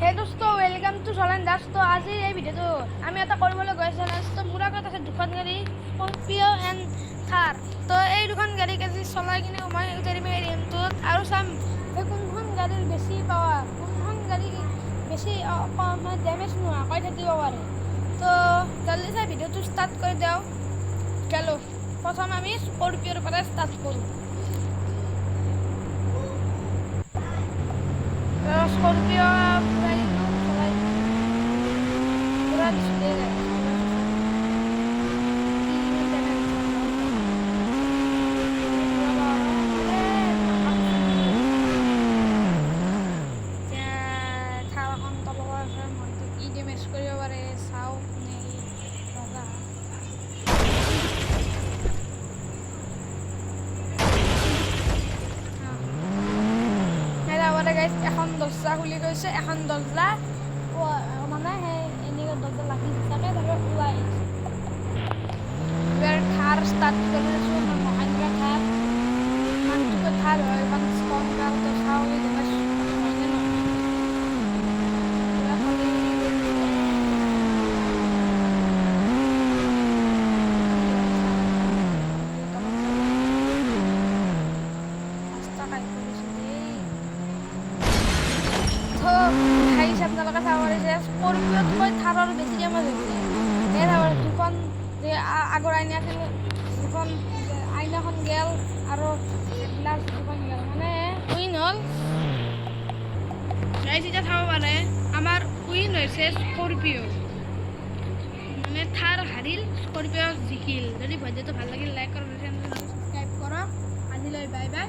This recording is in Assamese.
হে দোস্ত ওয়েলকাম টু চলেন দাস। তো আজি এই ভিডিওটো আমি এটা কৰিবলৈ গৈ আছোঁ। তো মোৰ আগত আছে দুখন গাড়ী, স্কৰপিঅ' এণ্ড থাৰ। তো এই দুখন গাড়ীক আজি চলাই কিনে মই এৰিম তো আৰু চাম কোনখন গাড়ীৰ বেছি পাৱাৰ, কোনখন গাড়ী বেছি ডেমেজ নোহোৱাকৈ থাকিব পাৰে। তো জলদি চাই ভিডিঅ'টো ষ্টাৰ্ট কৰি দিওঁ। চলো প্ৰথম আমি স্কৰপিঅ'ৰ পৰা ষ্টাৰ্ট কৰোঁ। স্কৰপিঅ' पूरा डिस्प्ले है এখন দরজা খুলি গৈছে, এখন দরজা মানে সেই দরজা লাগি থাকে তারপরে ওলাই এবার থার স্টার্ট করে দিয়েছো। মহেন্দ্রা থার মানুষকে থার হয় এখন স্ট্রঙ্গার তো সাহলি দেখা হয়নি না আপোনালোকে চাব পাৰিছে স্কৰপিঅ'তকৈ থাৰৰ বেছি ডেমেজ হৈছে। এই থাৰ দুখন যে আগৰ আইনা আছিল, দুখন আইনাখন গেল আৰু গ্লাছ দুখন গেল, মানে উইন হ'ল। এতিয়া চাব পাৰে আমাৰ উইন হৈছে স্কৰপিঅ', মানে থাৰ হাৰিল, স্কৰপিঅ' জিকিল। যদি ভিডিঅ'টো ভাল লাগিল লাইক কৰক, ছাবস্ক্ৰাইব কৰক। আজিলৈ বাই বাই।